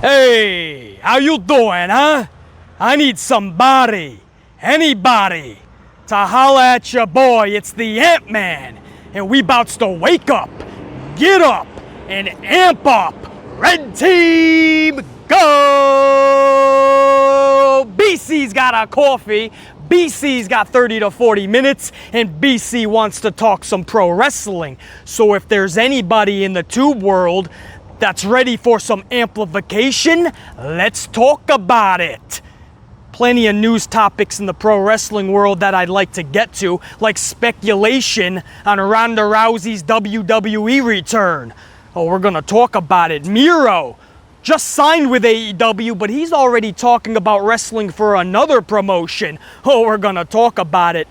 Hey, how you doing, huh? I need somebody, anybody, to holla at your boy. It's the Ant-Man, and we bouts to wake up, get up, and amp up. Red Team, go! BC's got a coffee, BC's got 30 to 40 minutes, and BC wants to talk some pro wrestling. So if there's anybody in the tube world that's ready for some amplification, let's talk about it. Plenty of news topics in the pro wrestling world that I'd like to get to, like speculation on Ronda Rousey's WWE return. Oh, we're gonna talk about it. Miro just signed with AEW, but he's already talking about wrestling for another promotion. Oh, we're gonna talk about it.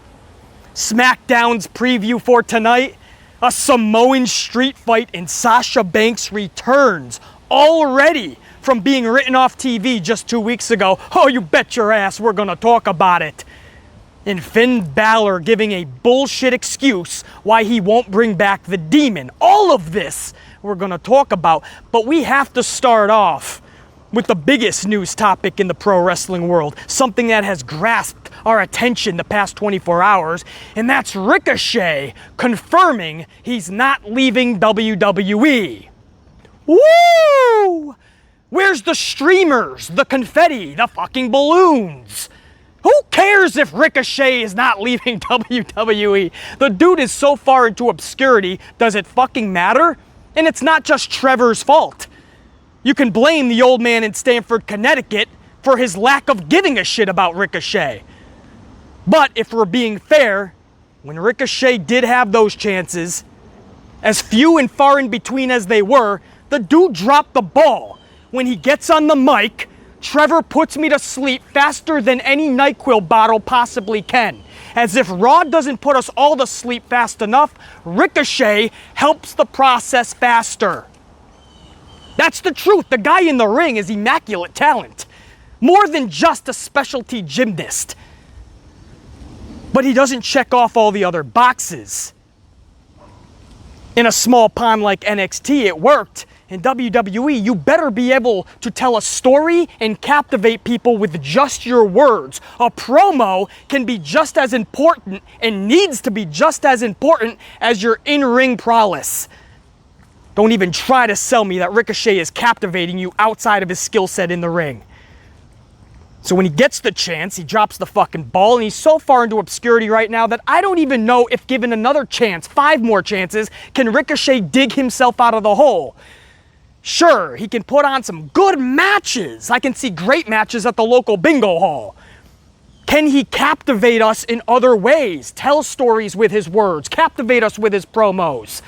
SmackDown's preview for tonight. A Samoan street fight and Sasha Banks returns already from being written off TV just 2 weeks ago. Oh, you bet your ass we're gonna talk about it. And Finn Balor giving a bullshit excuse why he won't bring back the Demon. All of this we're gonna talk about, but we have to start off with the biggest news topic in the pro wrestling world, something that has grasped our attention the past 24 hours, and that's Ricochet confirming he's not leaving WWE. Woo! Where's the streamers, the confetti, the fucking balloons? Who cares if Ricochet is not leaving WWE? The dude is so far into obscurity, does it fucking matter? And it's not just Trevor's fault. You can blame the old man in Stamford, Connecticut for his lack of giving a shit about Ricochet. But if we're being fair, when Ricochet did have those chances, as few and far in between as they were, the dude dropped the ball. When he gets on the mic, Trevor puts me to sleep faster than any NyQuil bottle possibly can. As if Raw doesn't put us all to sleep fast enough, Ricochet helps the process faster. That's the truth. The guy in the ring is immaculate talent. More than just a specialty gymnast. But he doesn't check off all the other boxes. In a small pond like NXT, it worked. In WWE, you better be able to tell a story and captivate people with just your words. A promo can be just as important and needs to be just as important as your in-ring prowess. Don't even try to sell me that Ricochet is captivating you outside of his skill set in the ring. So when he gets the chance, he drops the fucking ball, and he's so far into obscurity right now that I don't even know if given another chance, 5 more chances, can Ricochet dig himself out of the hole. Sure, he can put on some good matches. I can see great matches at the local bingo hall. Can he captivate us in other ways? Tell stories with his words. Captivate us with his promos.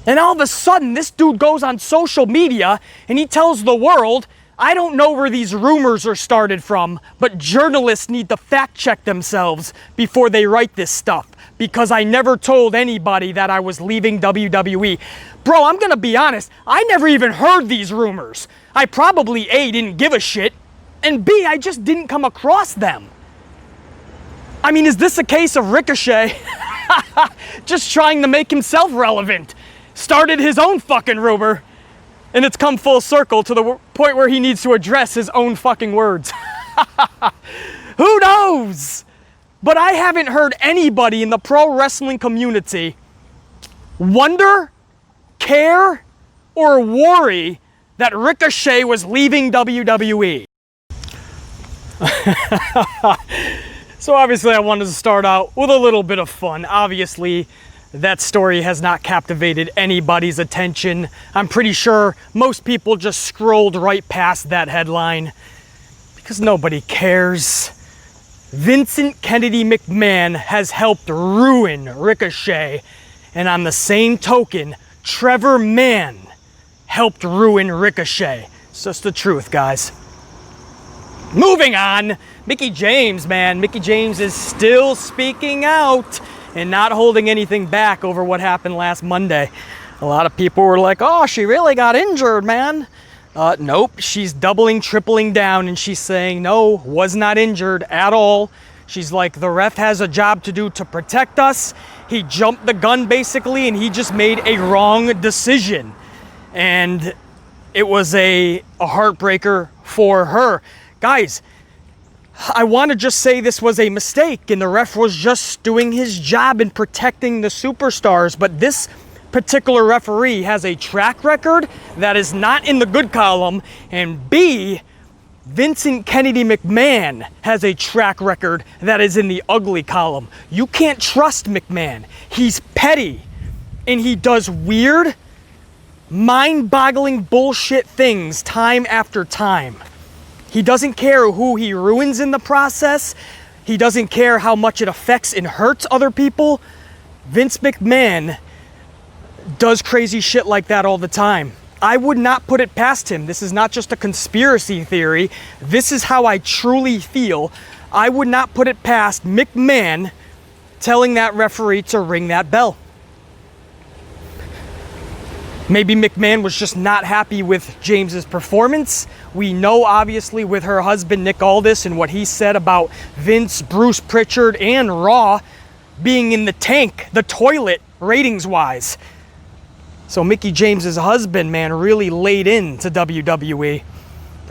And all of a sudden, this dude goes on social media and he tells the world, I don't know where these rumors are started from, but journalists need to fact check themselves before they write this stuff, because I never told anybody that I was leaving WWE. Bro, I'm gonna be honest, I never even heard these rumors. I probably A, didn't give a shit, and B, I just didn't come across them. I mean, is this a case of Ricochet just trying to make himself relevant? Started his own fucking rumor, and it's come full circle to the point where he needs to address his own fucking words. Who knows? But I haven't heard anybody in the pro wrestling community wonder, care, or worry that Ricochet was leaving WWE. So obviously I wanted to start out with a little bit of fun. Obviously, that story has not captivated anybody's attention. I'm pretty sure most people just scrolled right past that headline because nobody cares. Vincent Kennedy McMahon has helped ruin Ricochet, and on the same token, Trevor Mann helped ruin Ricochet. It's just the truth, guys. Moving on, Mickie James, man. Mickie James is still speaking out and not holding anything back over what happened last Monday. A lot of people were like, oh, she really got injured, man. Nope, she's doubling, tripling down, and she's saying, no, was not injured at all. She's like, the ref has a job to do to protect us. He jumped the gun, basically, and he just made a wrong decision. And it was a heartbreaker for her. Guys, I want to just say this was a mistake and the ref was just doing his job in protecting the superstars, but this particular referee has a track record that is not in the good column, and B, Vincent Kennedy McMahon has a track record that is in the ugly column. You can't trust McMahon. He's petty and he does weird, mind-boggling bullshit things time after time. He doesn't care who he ruins in the process. He doesn't care how much it affects and hurts other people. Vince McMahon does crazy shit like that all the time. I would not put it past him. This is not just a conspiracy theory. This is how I truly feel. I would not put it past McMahon telling that referee to ring that bell. Maybe McMahon was just not happy with James's performance. We know, obviously, with her husband, Nick Aldis, and what he said about Vince, Bruce Pritchard, and Raw being in the tank, the toilet, ratings-wise. So Mickie James' husband, man, really laid into WWE.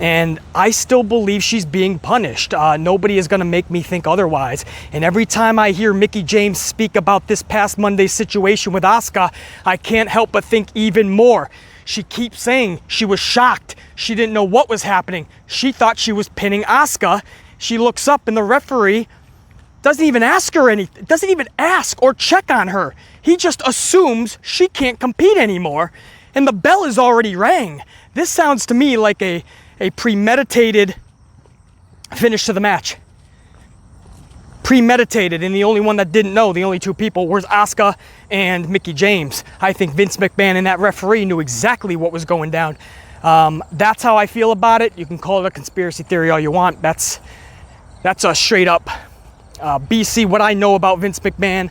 And I still believe she's being punished. Nobody is going to make me think otherwise. And every time I hear Mickie James speak about this past Monday's situation with Asuka, I can't help but think even more. She keeps saying she was shocked. She didn't know what was happening. She thought she was pinning Asuka. She looks up and the referee doesn't even ask her anything, doesn't even ask or check on her. He just assumes she can't compete anymore, and the bell is already rang. This sounds to me like a premeditated finish to the match. Premeditated, and the only one that didn't know, the only two people, was Asuka and Mickie James. I think Vince McMahon and that referee knew exactly what was going down. That's how I feel about it. You can call it a conspiracy theory all you want. That's a straight up BC, what I know about Vince McMahon,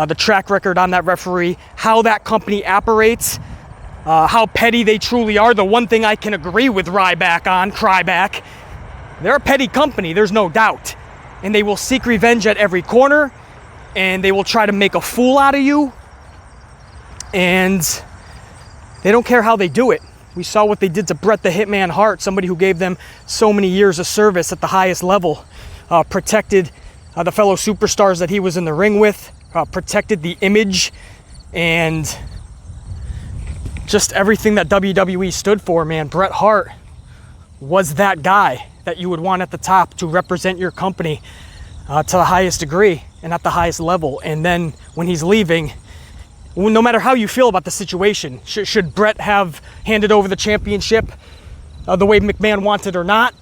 the track record on that referee, how that company operates, how petty they truly are. The one thing I can agree with Cryback, they're a petty company, there's no doubt. And they will seek revenge at every corner, and they will try to make a fool out of you, and they don't care how they do it. We saw what they did to Bret the Hitman Hart, somebody who gave them so many years of service at the highest level, protected the fellow superstars that he was in the ring with, protected the image, and just everything that WWE stood for, man. Bret Hart was that guy that you would want at the top to represent your company to the highest degree and at the highest level. And then when he's leaving, no matter how you feel about the situation, should Bret have handed over the championship the way McMahon wanted or not,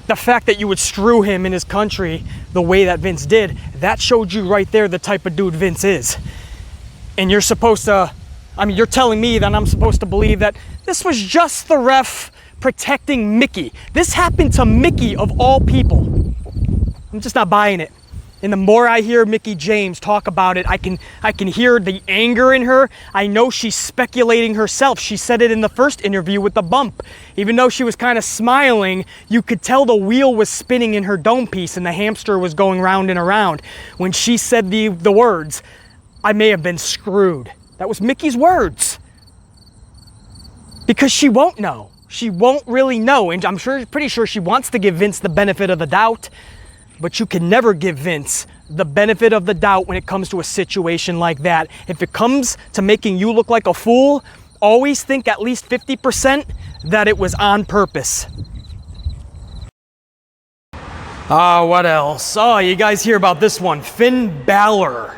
the fact that you would screw him in his country the way that Vince did, that showed you right there the type of dude Vince is. And you're supposed to, you're telling me that I'm supposed to believe that this was just the ref protecting Mickie. This happened to Mickie of all people. I'm just not buying it. And the more I hear Mickie James talk about it, I can hear the anger in her. I know she's speculating herself. She said it in the first interview with the bump. Even though she was kind of smiling, you could tell the wheel was spinning in her dome piece and the hamster was going round and around. When she said the words, "I may have been screwed." That was Mickie's words. Because she won't know. She won't really know. And I'm pretty sure she wants to give Vince the benefit of the doubt. But you can never give Vince the benefit of the doubt when it comes to a situation like that. If it comes to making you look like a fool, always think at least 50% that it was on purpose. What else? Oh, you guys hear about this one. Finn Balor.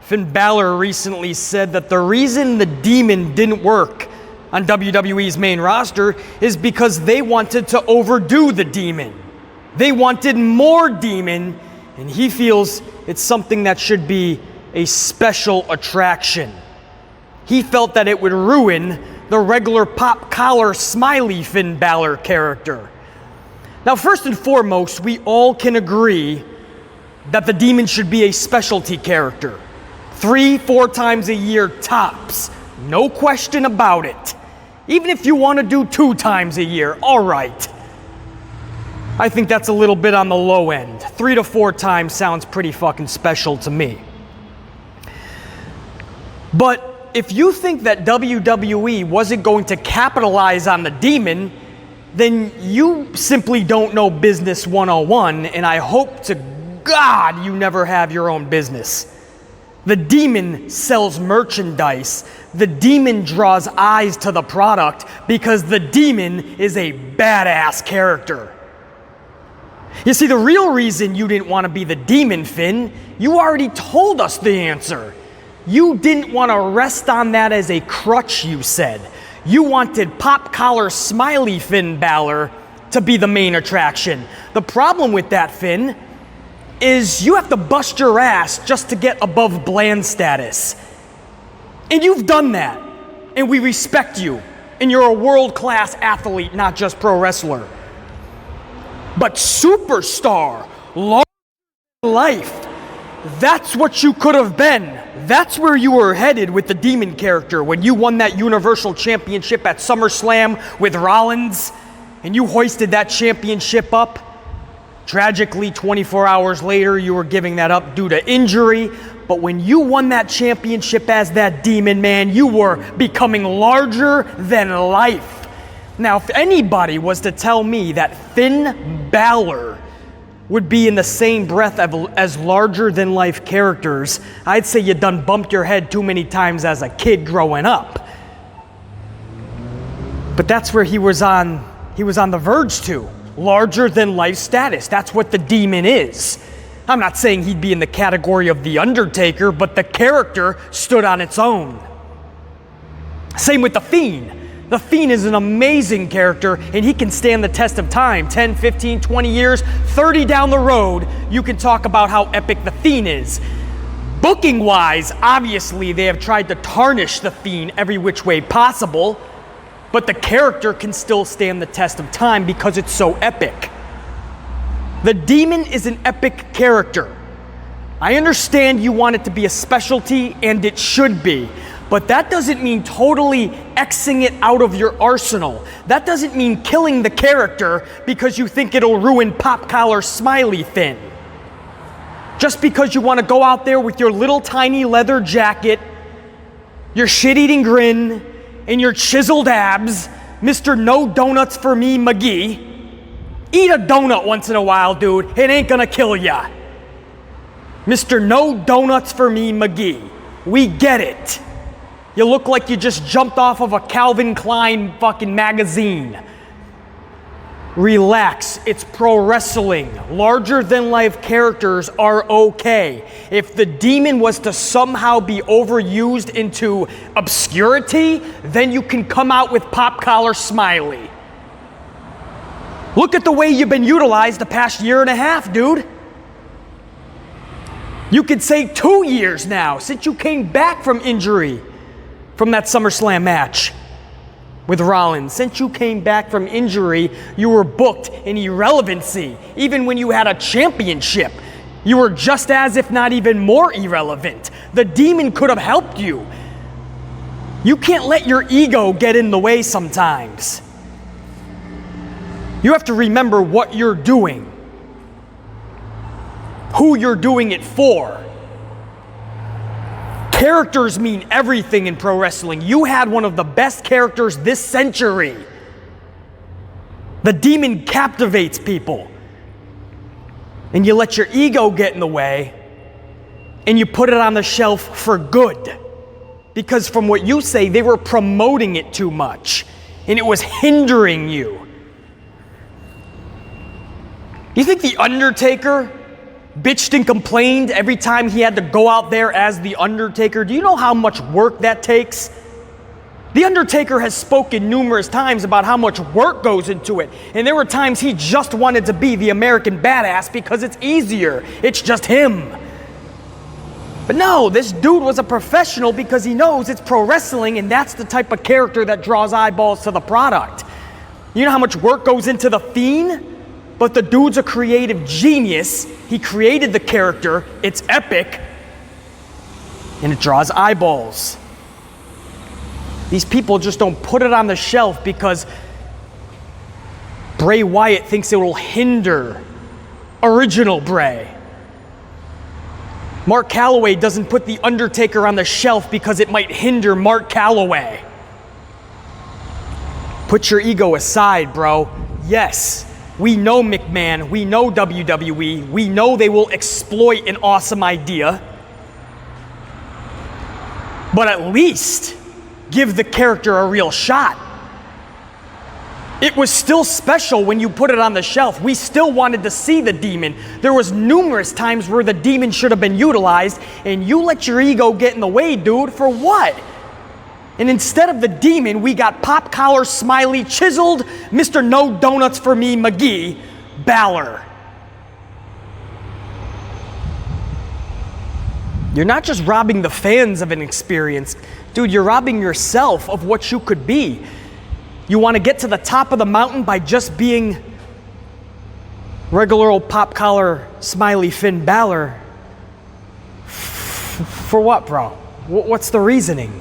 Finn Balor recently said that the reason the Demon didn't work on WWE's main roster is because they wanted to overdo the Demon. They wanted more Demon, and he feels it's something that should be a special attraction. He felt that it would ruin the regular pop collar smiley Finn Balor character. Now, first and foremost, we all can agree that the Demon should be a specialty character. 3-4 times a year tops. No question about it. Even if you want to do 2 times a year, all right. I think that's a little bit on the low end. 3 to 4 times sounds pretty fucking special to me. But if you think that WWE wasn't going to capitalize on the Demon, then you simply don't know Business 101, and I hope to God you never have your own business. The Demon sells merchandise. The Demon draws eyes to the product because the Demon is a badass character. You see, the real reason you didn't want to be the Demon, Finn, you already told us the answer. You didn't want to rest on that as a crutch, you said. You wanted pop-collar smiley Finn Balor to be the main attraction. The problem with that, Finn, is you have to bust your ass just to get above bland status. And you've done that. And we respect you. And you're a world-class athlete, not just pro wrestler. But superstar, large life, that's what you could have been. That's where you were headed with the Demon character when you won that Universal Championship at SummerSlam with Rollins, and you hoisted that championship up. Tragically, 24 hours later, you were giving that up due to injury. But when you won that championship as that Demon, man, you were becoming larger than life. Now, if anybody was to tell me that Finn Balor would be in the same breath as larger-than-life characters, I'd say you done bumped your head too many times as a kid growing up. But that's where he was on the verge to. Larger-than-life status. That's what the Demon is. I'm not saying he'd be in the category of The Undertaker, but the character stood on its own. Same with The Fiend. The Fiend is an amazing character, and he can stand the test of time. 10, 15, 20 years, 30 down the road, you can talk about how epic The Fiend is. Booking-wise, obviously, they have tried to tarnish The Fiend every which way possible, but the character can still stand the test of time because it's so epic. The Demon is an epic character. I understand you want it to be a specialty, and it should be. But that doesn't mean totally Xing it out of your arsenal. That doesn't mean killing the character because you think it'll ruin pop-collar smiley Finn. Just because you want to go out there with your little tiny leather jacket, your shit-eating grin, and your chiseled abs, Mr. No Donuts for Me McGee. Eat a donut once in a while, dude. It ain't gonna kill ya. Mr. No Donuts for Me McGee. We get it. You look like you just jumped off of a Calvin Klein fucking magazine. Relax, it's pro wrestling. Larger-than-life characters are okay. If the Demon was to somehow be overused into obscurity, then you can come out with pop-collar smiley. Look at the way you've been utilized the past year and a half, dude. You could say 2 years now, since you came back from injury from that SummerSlam match with Rollins. Since you came back from injury, you were booked in irrelevancy. Even when you had a championship, you were just as, if not even more irrelevant. The Demon could have helped you. You can't let your ego get in the way sometimes. You have to remember what you're doing, who you're doing it for. Characters mean everything in pro wrestling. You had one of the best characters this century. The Demon captivates people. And you let your ego get in the way, and you put it on the shelf for good. Because from what you say, they were promoting it too much, and it was hindering you. You think The Undertaker bitched and complained every time he had to go out there as The Undertaker? Do you know how much work that takes? The Undertaker has spoken numerous times about how much work goes into it. And there were times he just wanted to be the American badass because it's easier. It's just him. But no, this dude was a professional because he knows it's pro wrestling, and that's the type of character that draws eyeballs to the product. You know how much work goes into The Fiend? But the dude's a creative genius. He created the character. It's epic. And it draws eyeballs. These people just don't put it on the shelf because Bray Wyatt thinks it will hinder original Bray. Mark Calloway doesn't put The Undertaker on the shelf because it might hinder Mark Calloway. Put your ego aside, bro. Yes, we know McMahon, we know WWE, we know they will exploit an awesome idea. But at least give the character a real shot. It was still special when you put it on the shelf. We still wanted to see the demon. There was numerous times where the demon should have been utilized, and you let your ego get in the way, dude, for what? And instead of the demon, we got pop collar, smiley, chiseled, Mr. No Donuts for Me, McGee, Balor. You're not just robbing the fans of an experience. Dude, you're robbing yourself of what you could be. You want to get to the top of the mountain by just being regular old pop collar, smiley Finn Balor. For what, bro? What's the reasoning?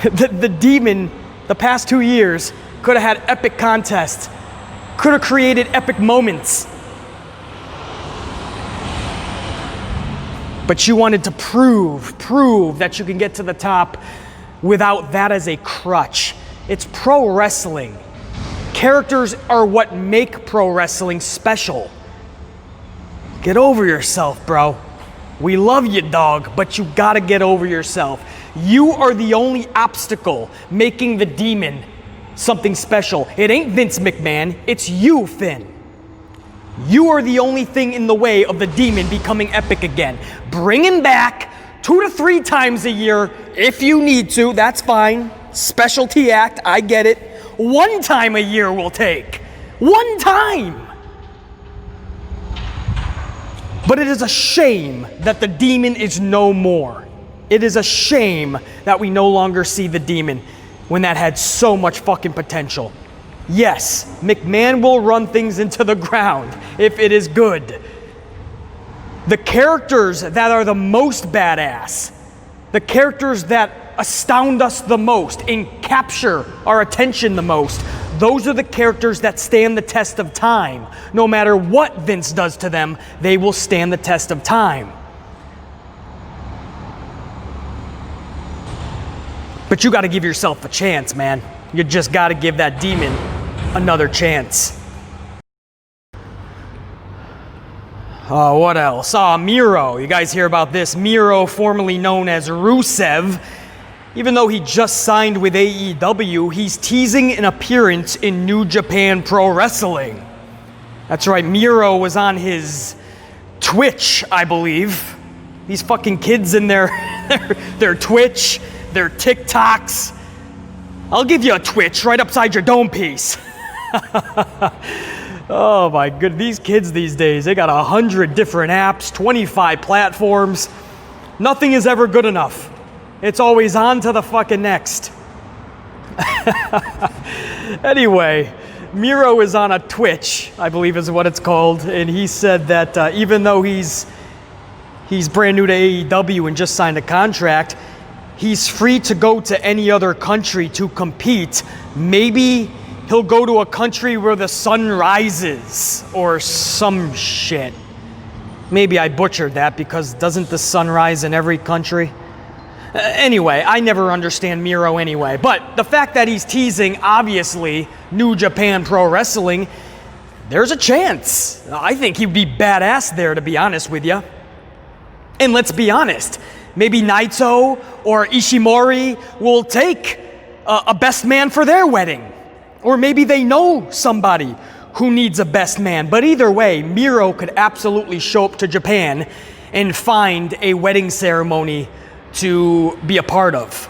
The demon, the past 2 years, could have had epic contests, could have created epic moments. But you wanted to prove that you can get to the top without that as a crutch. It's pro wrestling. Characters are what make pro wrestling special. Get over yourself, bro. We love you, dog, but you gotta get over yourself. You are the only obstacle making the demon something special. It ain't Vince McMahon, it's you, Finn. You are the only thing in the way of the demon becoming epic again. Bring him back 2 to 3 times a year if you need to, that's fine. Specialty act, I get it. 1 time a year will take. 1 time. But it is a shame that the demon is no more. It is a shame that we no longer see the demon when that had so much fucking potential. Yes, McMahon will run things into the ground if it is good. The characters that are the most badass, the characters that astound us the most and capture our attention the most, those are the characters that stand the test of time. No matter what Vince does to them, they will stand the test of time. But you got to give yourself a chance, man. You just got to give that demon another chance. What else? Miro. You guys hear about this? Miro, formerly known as Rusev. Even though he just signed with AEW, he's teasing an appearance in New Japan Pro Wrestling. That's right, Miro was on his Twitch, I believe. These fucking kids in their Twitch, their TikToks. I'll give you a Twitch right upside your dome piece. Oh my goodness, these kids these days, they got 100 different apps, 25 platforms. Nothing is ever good enough. It's always on to the fucking next. Anyway, Miro is on a Twitch, I believe is what it's called, and he said that even though he's brand new to AEW and just signed a contract, he's free to go to any other country to compete. Maybe he'll go to a country where the sun rises or some shit. Maybe I butchered that because doesn't the sun rise in every country? Anyway, I never understand Miro anyway, but the fact that he's teasing, obviously, New Japan Pro Wrestling, there's a chance. I think he'd be badass there, to be honest with you. And let's be honest, maybe Naito or Ishimori will take a best man for their wedding. Or maybe they know somebody who needs a best man. But either way, Miro could absolutely show up to Japan and find a wedding ceremony to be a part of,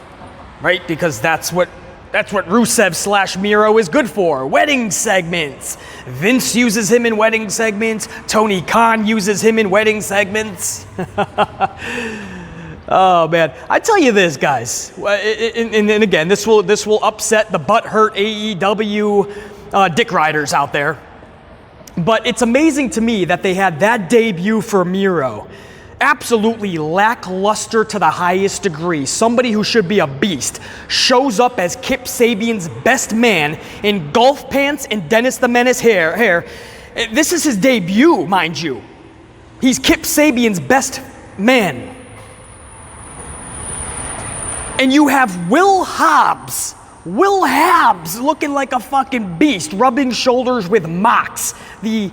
right? Because that's what Rusev / Miro is good for. Wedding segments. Vince uses him in wedding segments. Tony Khan uses him in wedding segments. Oh man, I tell you this, guys, and again, this will upset the butthurt AEW dick riders out there, but it's amazing to me that they had that debut for Miro. Absolutely lackluster to the highest degree. Somebody who should be a beast shows up as Kip Sabian's best man in golf pants and Dennis the Menace hair. This is his debut, mind you. He's Kip Sabian's best man. And you have Will Hobbs looking like a fucking beast, rubbing shoulders with Mox, the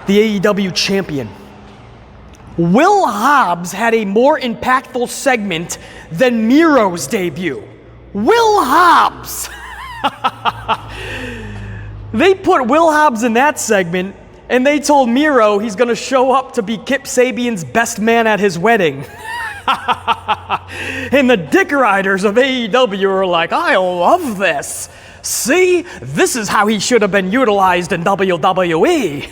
AEW champion. Will Hobbs had a more impactful segment than Miro's debut. Will Hobbs! They put Will Hobbs in that segment, and they told Miro he's gonna show up to be Kip Sabian's best man at his wedding. And the dick riders of AEW are like, I love this. See, this is how he should have been utilized in WWE.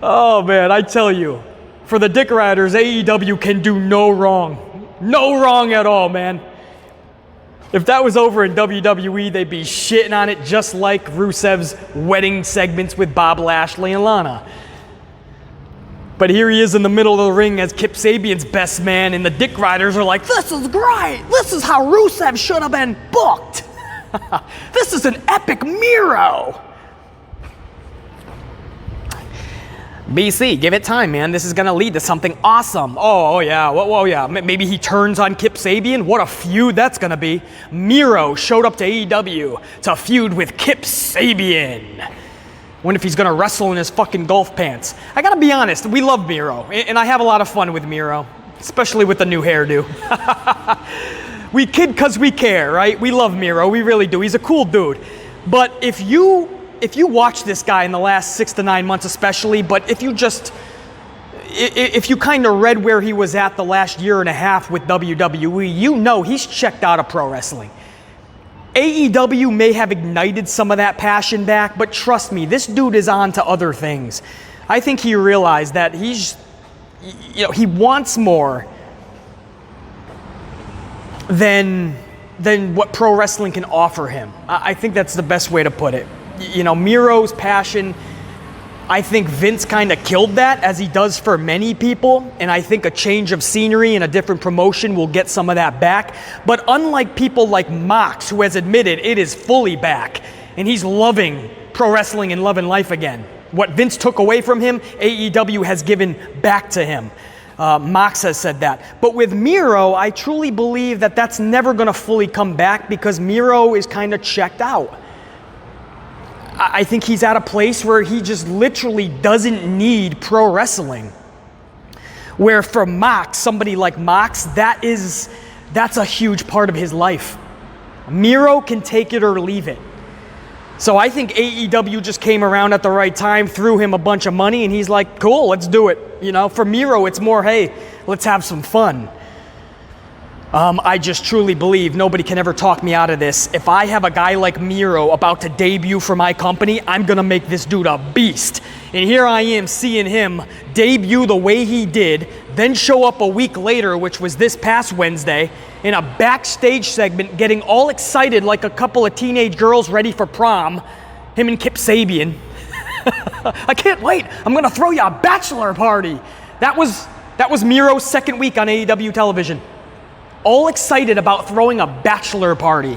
Oh man, I tell you, for the dick riders, AEW can do no wrong. No wrong at all, man. If that was over in WWE, they'd be shitting on it just like Rusev's wedding segments with Bob Lashley and Lana. But here he is in the middle of the ring as Kip Sabian's best man, and the dick riders are like, this is great! This is how Rusev should have been booked! This is an epic Miro! BC, give it time, man. This is gonna lead to something awesome. Oh yeah. Maybe he turns on Kip Sabian. What a feud that's gonna be. Miro showed up to AEW to feud with Kip Sabian. Wonder if he's gonna wrestle in his fucking golf pants. I gotta be honest, we love Miro, and I have a lot of fun with Miro, especially with the new hairdo. We kid cause we care, right? We love Miro, we really do. He's a cool dude. But if you watch this guy in the last 6 to 9 months especially, but if you kind of read where he was at the last year and a half with WWE, you know he's checked out of pro wrestling. AEW may have ignited some of that passion back, but trust me, this dude is on to other things. I think he realized that he wants more than what pro wrestling can offer him. I think that's the best way to put it. You know, Miro's passion, I think Vince kind of killed that, as he does for many people, and I think a change of scenery and a different promotion will get some of that back. But unlike people like Mox, who has admitted it is fully back, and he's loving pro wrestling and loving life again. What Vince took away from him, AEW has given back to him. Mox has said that. But with Miro, I truly believe that that's never going to fully come back because Miro is kind of checked out. I think he's at a place where he just literally doesn't need pro wrestling. Where for Mox, somebody like Mox, that's a huge part of his life. Miro can take it or leave it. So I think AEW just came around at the right time, threw him a bunch of money, and he's like, cool, let's do it. You know, for Miro, it's more, hey, let's have some fun. I just truly believe nobody can ever talk me out of this. If I have a guy like Miro about to debut for my company, I'm gonna make this dude a beast. And here I am seeing him debut the way he did, then show up a week later, which was this past Wednesday, in a backstage segment, getting all excited like a couple of teenage girls ready for prom, him and Kip Sabian. I can't wait, I'm gonna throw you a bachelor party. That was Miro's second week on AEW television. All excited about throwing a bachelor party.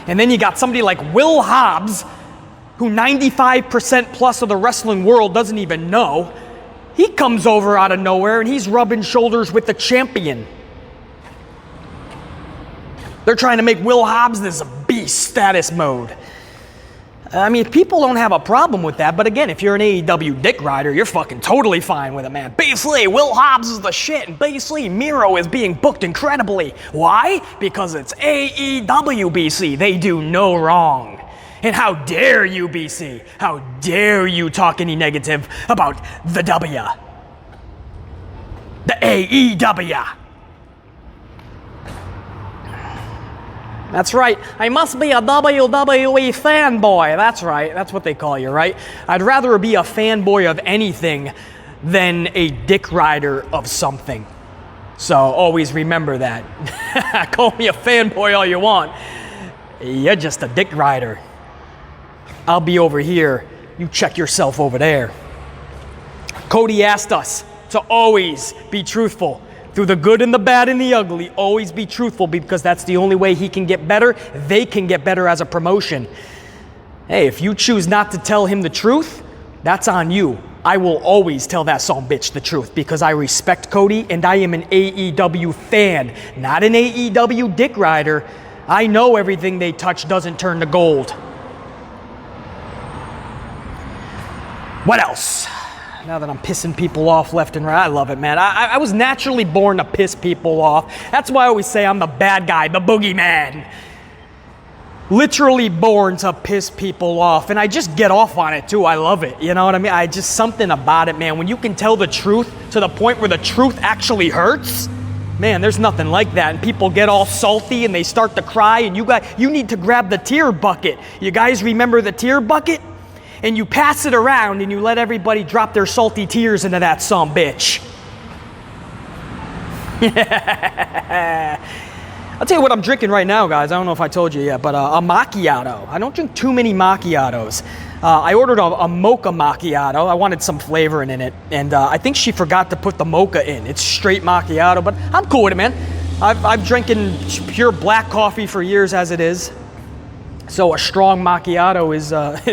And then you got somebody like Will Hobbs, who 95% plus of the wrestling world doesn't even know. He comes over out of nowhere and he's rubbing shoulders with the champion. They're trying to make Will Hobbs this beast status mode. I mean, people don't have a problem with that, but again, if you're an AEW dick rider, you're fucking totally fine with it, man. Basically, Will Hobbs is the shit, and basically, Miro is being booked incredibly. Why? Because it's AEW, BC. They do no wrong. And how dare you, BC? How dare you talk any negative about the W? The AEW. That's right. I must be a WWE fanboy. That's right. That's what they call you, right? I'd rather be a fanboy of anything than a dick rider of something. So always remember that. Call me a fanboy all you want. You're just a dick rider. I'll be over here. You check yourself over there. Cody asked us to always be truthful. Through the good and the bad and the ugly, always be truthful because that's the only way he can get better. They can get better as a promotion. Hey, if you choose not to tell him the truth, that's on you. I will always tell that sumbitch the truth because I respect Cody and I am an AEW fan, not an AEW dick rider. I know everything they touch doesn't turn to gold. What else? Now that I'm pissing people off left and right, I love it, man. I was naturally born to piss people off. That's why I always say I'm the bad guy, the boogeyman. Literally born to piss people off, and I just get off on it too. I love it, you know what I mean? Something about it, man. When you can tell the truth to the point where the truth actually hurts, man, there's nothing like that. And people get all salty and they start to cry, and you need to grab the tear bucket. You guys remember the tear bucket? And you pass it around and you let everybody drop their salty tears into that sumbitch. I'll tell you what I'm drinking right now, guys. I don't know if I told you yet, but a macchiato. I don't drink too many macchiatos. I ordered a mocha macchiato. I wanted some flavor in it, and I think she forgot to put the mocha in. It's straight macchiato, but I'm cool with it, man. I've drinking pure black coffee for years as it is. So a strong macchiato is,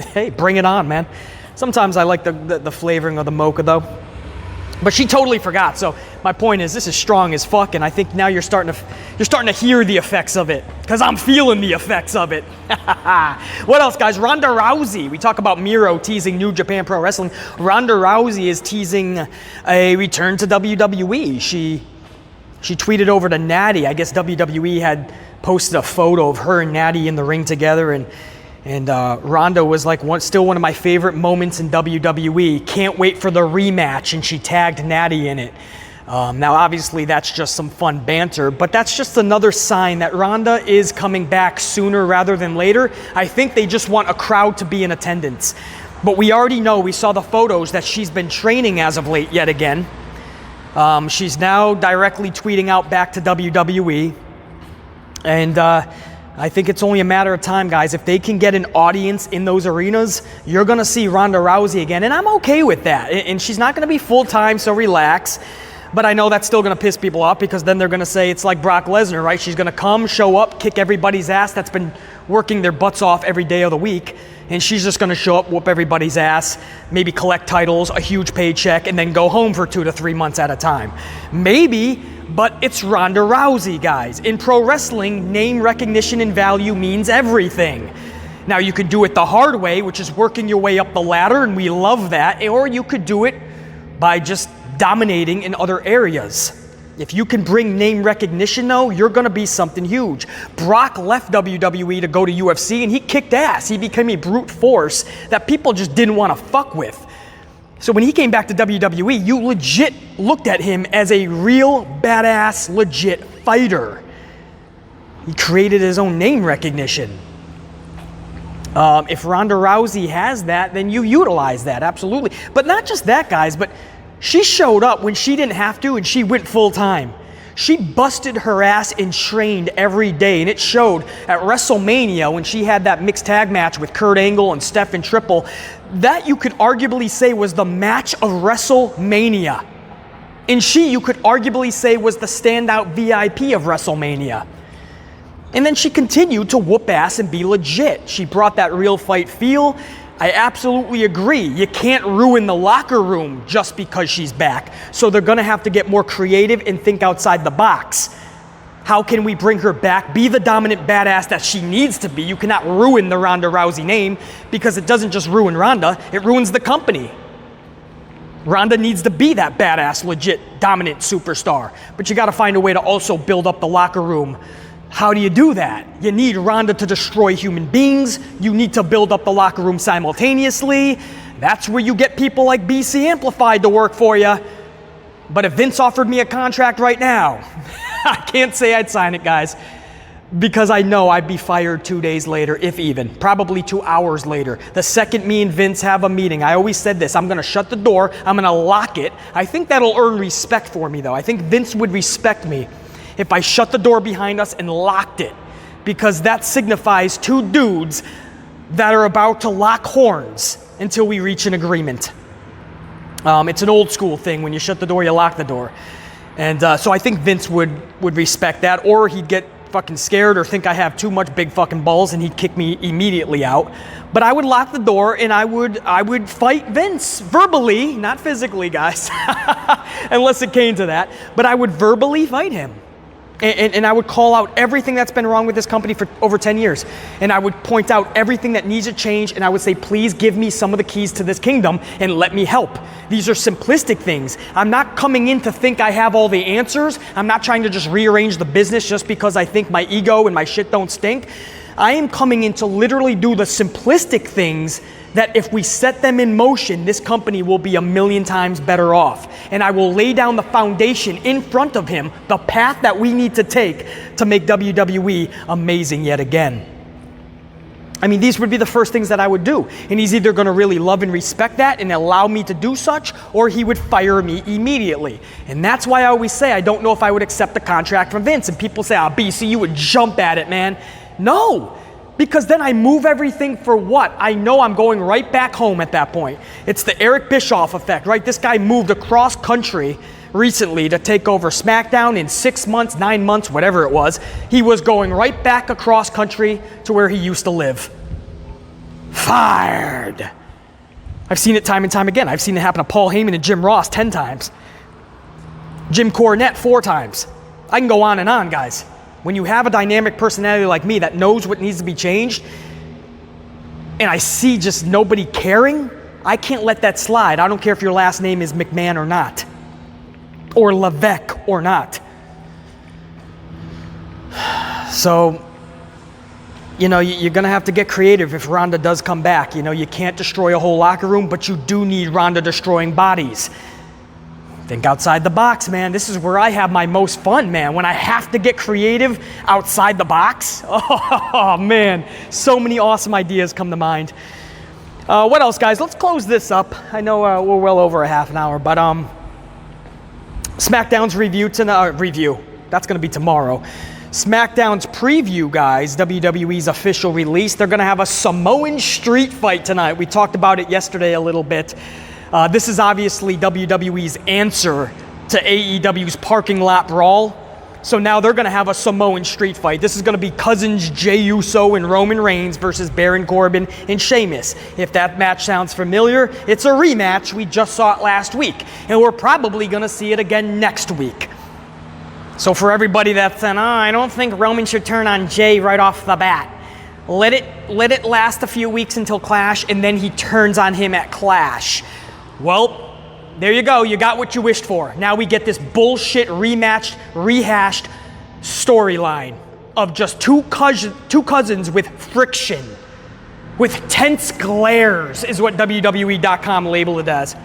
hey, bring it on, man. Sometimes I like the flavoring of the mocha, though. But she totally forgot. So my point is, this is strong as fuck, and I think now you're starting to hear the effects of it, because I'm feeling the effects of it. What else, guys? Ronda Rousey. We talk about Miro teasing New Japan Pro Wrestling. Ronda Rousey is teasing a return to WWE. She tweeted over to Natty. I guess WWE had posted a photo of her and Natty in the ring together, and Ronda was like, still one of my favorite moments in WWE. Can't wait for the rematch, and she tagged Natty in it. Now, obviously, that's just some fun banter, but that's just another sign that Ronda is coming back sooner rather than later. I think they just want a crowd to be in attendance. But we already know, we saw the photos, that she's been training as of late yet again. She's now directly tweeting out back to WWE. And I think it's only a matter of time, guys. If they can get an audience in those arenas, you're going to see Ronda Rousey again. And I'm okay with that. And she's not going to be full-time, so relax. But I know that's still going to piss people off, because then they're going to say it's like Brock Lesnar, right? She's going to come, show up, kick everybody's ass that's been working their butts off every day of the week. And she's just going to show up, whoop everybody's ass, maybe collect titles, a huge paycheck, and then go home for 2 to 3 months at a time. Maybe, but it's Ronda Rousey, guys. In pro wrestling, name recognition and value means everything. Now, you could do it the hard way, which is working your way up the ladder, and we love that. Or you could do it by just dominating in other areas. If you can bring name recognition, though, you're going to be something huge. Brock left WWE to go to UFC, and he kicked ass. He became a brute force that people just didn't want to fuck with. So when he came back to WWE, you legit looked at him as a real badass, legit fighter. He created his own name recognition. If Ronda Rousey has that, then you utilize that, absolutely. But not just that, guys, but she showed up when she didn't have to, and she went full time. She busted her ass and trained every day, and it showed at WrestleMania when she had that mixed tag match with Kurt Angle and Stephen Triple. That you could arguably say was the match of WrestleMania. And she, you could arguably say, was the standout VIP of WrestleMania. And then she continued to whoop ass and be legit. She brought that real fight feel. I absolutely agree. You can't ruin the locker room just because she's back. So they're going to have to get more creative and think outside the box. How can we bring her back? Be the dominant badass that she needs to be. You cannot ruin the Ronda Rousey name, because it doesn't just ruin Ronda, it ruins the company. Ronda needs to be that badass, legit, dominant superstar. But you got to find a way to also build up the locker room. How do you do that? You need Ronda to destroy human beings. You need to build up the locker room simultaneously. That's where you get people like BC Amplified to work for you. But if Vince offered me a contract right now, I can't say I'd sign it, guys, because I know I'd be fired 2 days later, if even, probably 2 hours later. The second me and Vince have a meeting, I always said this, I'm going to shut the door, I'm going to lock it. I think that'll earn respect for me, though. I think Vince would respect me if I shut the door behind us and locked it, because that signifies two dudes that are about to lock horns until we reach an agreement. It's an old school thing. When you shut the door, you lock the door. And so I think Vince would respect that, or he'd get fucking scared or think I have too much big fucking balls and he'd kick me immediately out. But I would lock the door and I would fight Vince verbally, not physically, guys, unless it came to that. But I would verbally fight him. And I would call out everything that's been wrong with this company for over 10 years. And I would point out everything that needs to change. And I would say, please give me some of the keys to this kingdom and let me help. These are simplistic things. I'm not coming in to think I have all the answers. I'm not trying to just rearrange the business just because I think my ego and my shit don't stink. I am coming in to literally do the simplistic things that if we set them in motion, this company will be 1,000,000 times better off. And I will lay down the foundation in front of him, the path that we need to take to make WWE amazing yet again. I mean, these would be the first things that I would do. And he's either gonna really love and respect that and allow me to do such, or he would fire me immediately. And that's why I always say, I don't know if I would accept the contract from Vince. And people say, BC, you would jump at it, man. No, because then I move everything for what? I know I'm going right back home at that point. It's the Eric Bischoff effect, right? This guy moved across country recently to take over SmackDown in 6 months, 9 months, whatever it was. He was going right back across country to where he used to live. Fired. I've seen it time and time again. I've seen it happen to Paul Heyman and Jim Ross 10 times. Jim Cornette 4 times. I can go on and on, guys. When you have a dynamic personality like me that knows what needs to be changed, and I see just nobody caring, I can't let that slide. I don't care if your last name is McMahon or not, or Levesque or not. So, you know, you're going to have to get creative if Ronda does come back. You know, you can't destroy a whole locker room, but you do need Ronda destroying bodies. Think outside the box, man. This is where I have my most fun, man. When I have to get creative outside the box. Oh, man. So many awesome ideas come to mind. What else, guys? Let's close this up. I know we're well over a half an hour, but SmackDown's review tonight. Review. That's going to be tomorrow. SmackDown's preview, guys, WWE's official release. They're going to have a Samoan street fight tonight. We talked about it yesterday a little bit. This is obviously WWE's answer to AEW's parking lot brawl. So now they're going to have a Samoan street fight. This is going to be cousins Jey Uso and Roman Reigns versus Baron Corbin and Sheamus. If that match sounds familiar, it's a rematch. We just saw it last week. And we're probably going to see it again next week. So for everybody that's saying, I don't think Roman should turn on Jey right off the bat. Let it last a few weeks until Clash, and then he turns on him at Clash. Well, there you go. You got what you wished for. Now we get this bullshit rehashed storyline of just two cousins with friction, with tense glares, is what WWE.com labeled it as.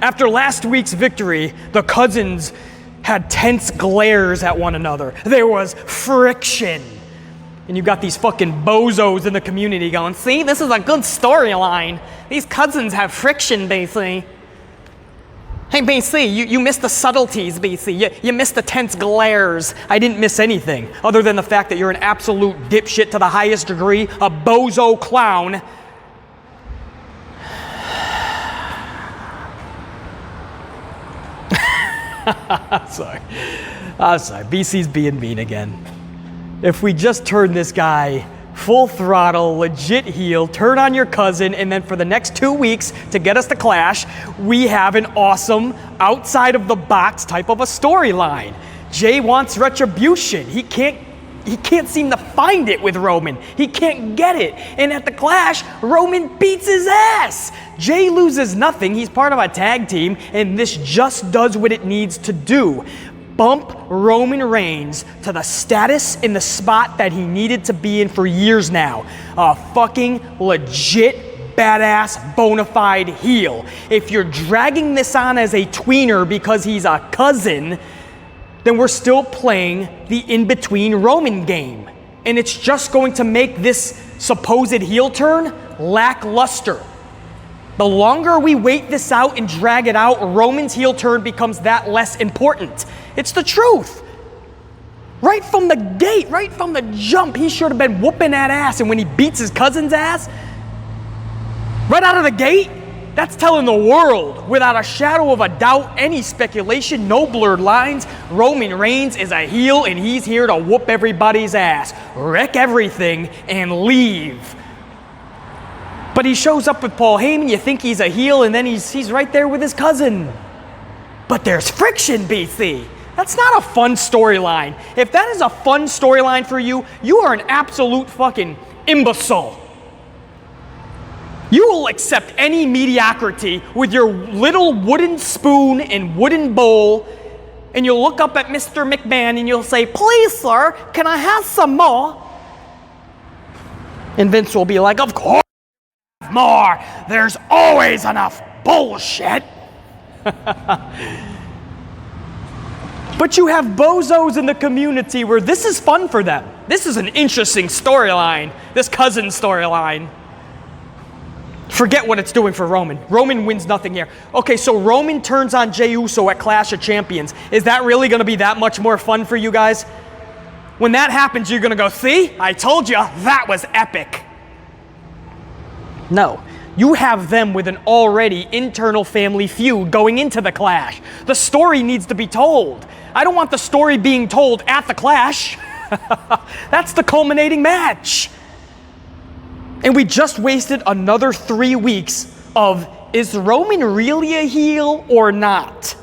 After last week's victory, the cousins had tense glares at one another. There was friction. And you've got these fucking bozos in the community going, see, this is a good storyline. These cousins have friction, BC. Hey, BC, you missed the subtleties, BC. You missed the tense glares. I didn't miss anything other than the fact that you're an absolute dipshit to the highest degree, a bozo clown. I'm sorry. BC's being mean again. If we just turn this guy full throttle, legit heel, turn on your cousin, and then for the next 2 weeks to get us to Clash, we have an awesome outside of the box type of a storyline. Jey wants retribution. He can't seem to find it with Roman. He can't get it. And at the Clash, Roman beats his ass. Jey loses nothing. He's part of a tag team, and this just does what it needs to do. Bump Roman Reigns to the status in the spot that he needed to be in for years now. A fucking legit, badass, bona fide heel. If you're dragging this on as a tweener because he's a cousin, then we're still playing the in-between Roman game. And it's just going to make this supposed heel turn lackluster. The longer we wait this out and drag it out, Roman's heel turn becomes that less important. It's the truth. Right from the gate, right from the jump, he should have been whooping that ass. And when he beats his cousin's ass, right out of the gate, That's telling the world, without a shadow of a doubt, any speculation, no blurred lines, Roman Reigns is a heel and he's here to whoop everybody's ass, wreck everything, and leave. But he shows up with Paul Heyman, you think he's a heel, and then he's right there with his cousin. But there's friction, BC. That's not a fun storyline. If that is a fun storyline for you, you are an absolute fucking imbecile. You will accept any mediocrity with your little wooden spoon and wooden bowl, and you'll look up at Mr. McMahon and you'll say, "Please, sir, can I have some more?" And Vince will be like, "Of course, more. There's always enough bullshit." But you have bozos in the community where this is fun for them. This is an interesting storyline, this cousin storyline. Forget what it's doing for Roman. Roman wins nothing here. Okay, so Roman turns on Jey Uso at Clash of Champions. Is that really going to be that much more fun for you guys? When that happens, you're going to go, "See? I told you, that was epic." No. You have them with an already internal family feud going into the Clash. The story needs to be told. I don't want the story being told at the Clash. That's the culminating match. And we just wasted another 3 weeks of, is Roman really a heel or not?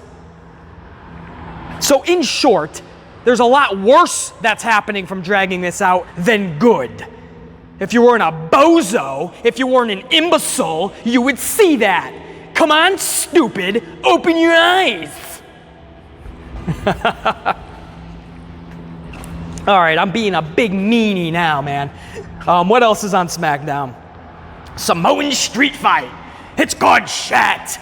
So in short, there's a lot worse that's happening from dragging this out than good. If you weren't a bozo, if you weren't an imbecile, you would see that. Come on, stupid, open your eyes. All right, I'm being a big meanie now, man. What else is on SmackDown? Samoan street fight. It's good shit.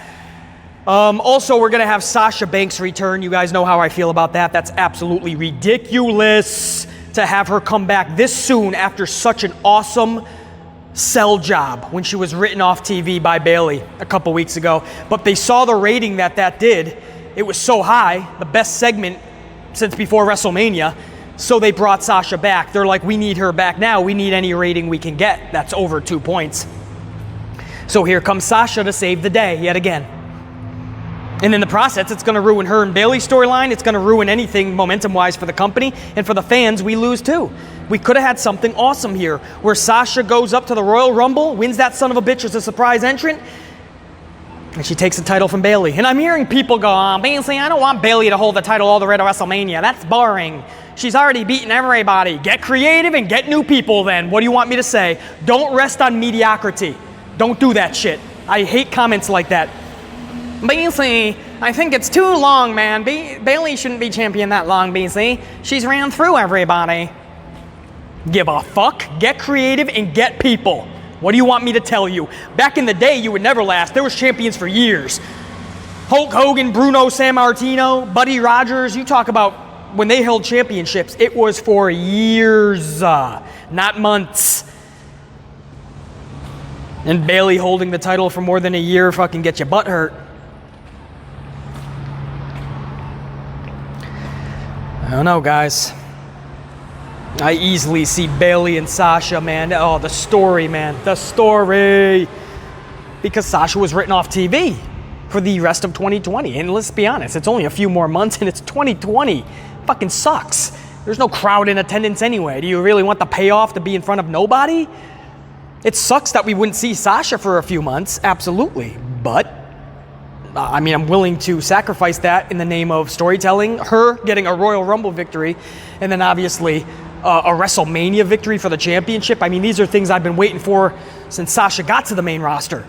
Also, we're going to have Sasha Banks return. You guys know how I feel about that. That's absolutely ridiculous to have her come back this soon after such an awesome sell job when she was written off TV by Bayley a couple weeks ago. But they saw the rating that did. It was so high, the best segment since before WrestleMania. So they brought Sasha back. They're like, we need her back now. We need any rating we can get. That's over 2 points. So here comes Sasha to save the day yet again. And in the process, it's going to ruin her and Bayley's storyline. It's going to ruin anything momentum-wise for the company. And for the fans, we lose too. We could have had something awesome here where Sasha goes up to the Royal Rumble, wins that son of a bitch as a surprise entrant, and she takes the title from Bayley. And I'm hearing people go, Bayley, I don't want Bayley to hold the title all the way to WrestleMania. That's boring. She's already beaten everybody. Get creative and get new people then. What do you want me to say? Don't rest on mediocrity. Don't do that shit. I hate comments like that. Bayley, I think it's too long, man. Bayley shouldn't be champion that long, Bayley. She's ran through everybody. Give a fuck. Get creative and get people. What do you want me to tell you? Back in the day, you would never last. There was champions for years. Hulk Hogan, Bruno Sammartino, Buddy Rogers. You talk about when they held championships, it was for years, not months. And Bayley holding the title for more than a year fucking gets your butt hurt. I don't know, guys. I easily see Bayley and Sasha, man. Oh, the story, man. The story. Because Sasha was written off TV for the rest of 2020. And let's be honest, it's only a few more months and it's 2020. Fucking sucks. There's no crowd in attendance anyway. Do you really want the payoff to be in front of nobody? It sucks that we wouldn't see Sasha for a few months. Absolutely. But I mean, I'm willing to sacrifice that in the name of storytelling, her getting a Royal Rumble victory, and then obviously a WrestleMania victory for the championship. I mean, these are things I've been waiting for since Sasha got to the main roster.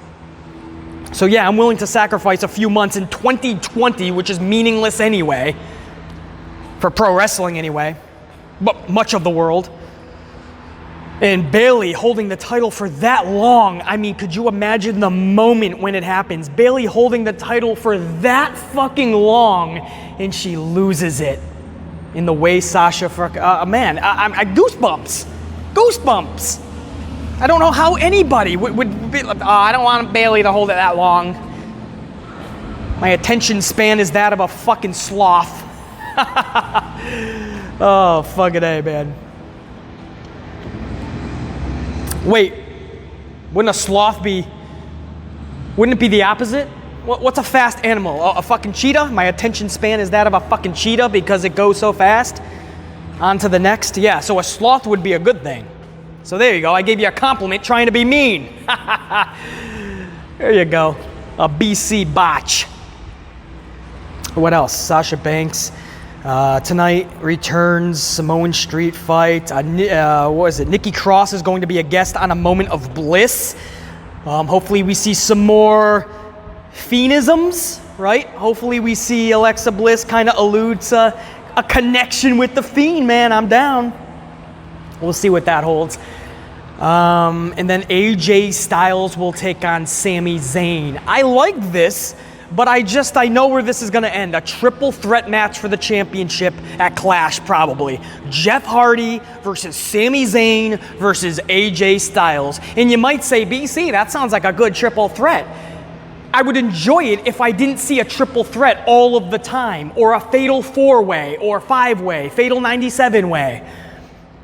So yeah, I'm willing to sacrifice a few months in 2020, which is meaningless anyway, for pro wrestling anyway, but much of the world. And Bayley holding the title for that long. I mean, could you imagine the moment when it happens? Bayley holding the title for that fucking long, and she loses it in the way Sasha, man, I goosebumps. Goosebumps. I don't know how anybody would be, I don't want Bayley to hold it that long. My attention span is that of a fucking sloth. Oh, fucking A, man. Wait, wouldn't a sloth be Wouldn't it be the opposite? What's a fast animal? A fucking cheetah? My attention span is that of a fucking cheetah because it goes so fast. On to the next. Yeah, so a sloth would be a good thing. So there you go. I gave you a compliment trying to be mean. There you go. A BC botch. What else? Sasha Banks. Tonight returns Samoan Street fight. What is it? Nikki Cross is going to be a guest on A Moment of Bliss. Hopefully we see some more Fiendisms, right? Hopefully we see Alexa Bliss kind of allude to a connection with the Fiend, man. I'm down. We'll see what that holds. And then AJ Styles will take on Sami Zayn. I like this, but I know where this is going to end. A triple threat match for the championship at Clash, probably. Jeff Hardy versus Sami Zayn versus AJ Styles. And you might say, BC, that sounds like a good triple threat. I would enjoy it if I didn't see a triple threat all of the time, or a fatal 4-way, or 5-way, fatal 97-way.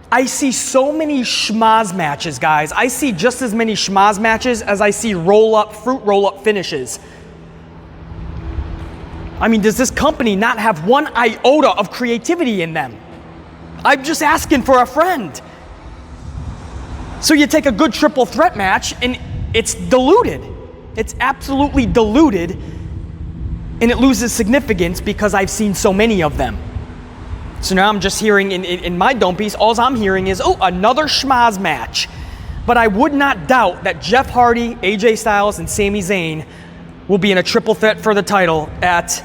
I see so many schmaz matches, guys. I see just as many schmaz matches as I see fruit roll-up finishes. I mean, does this company not have one iota of creativity in them? I'm just asking for a friend. So you take a good triple threat match and it's diluted. It's absolutely diluted, and it loses significance because I've seen so many of them. So now I'm just hearing in my dome piece, all I'm hearing is, oh, another schmaz match. But I would not doubt that Jeff Hardy, AJ Styles, and Sami Zayn will be in a triple threat for the title at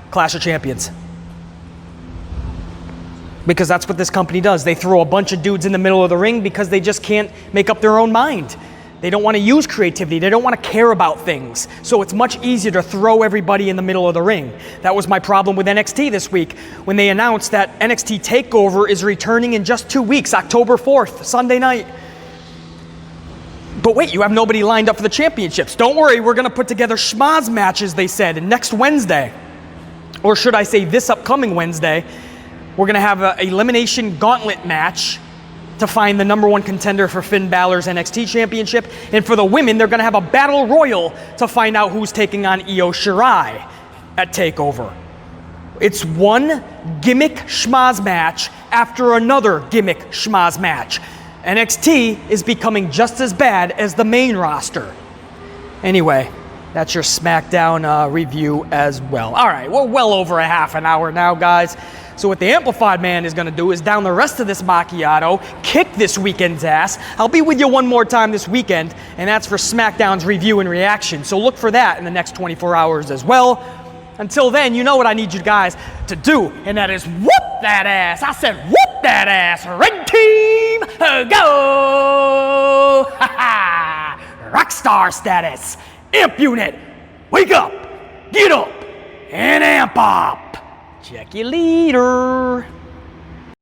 Clash of Champions. Because that's what this company does. They throw a bunch of dudes in the middle of the ring because they just can't make up their own mind. They don't want to use creativity. They don't want to care about things. So it's much easier to throw everybody in the middle of the ring. That was my problem with NXT this week when they announced that NXT TakeOver is returning in just 2 weeks, October 4th, Sunday night. But wait, you have nobody lined up for the championships. Don't worry, we're going to put together schmaz matches, they said, next Wednesday. Or should I say this upcoming Wednesday, we're going to have an elimination gauntlet match to find the #1 contender for Finn Balor's NXT Championship. And for the women, they're going to have a battle royal to find out who's taking on Io Shirai at TakeOver. It's one gimmick schmaz match after another gimmick schmaz match. NXT is becoming just as bad as the main roster. Anyway, that's your SmackDown review as well. All right, we're well over a half an hour now, guys. So what the Amplified Man is going to do is down the rest of this macchiato, kick this weekend's ass. I'll be with you one more time this weekend, and that's for SmackDown's review and reaction. So look for that in the next 24 hours as well. Until then, you know what I need you guys to do, and that is whoop that ass. I said whoop that ass. Red team, go! Ha ha! Rockstar status. Amp unit, wake up, get up, and amp up. Check you later.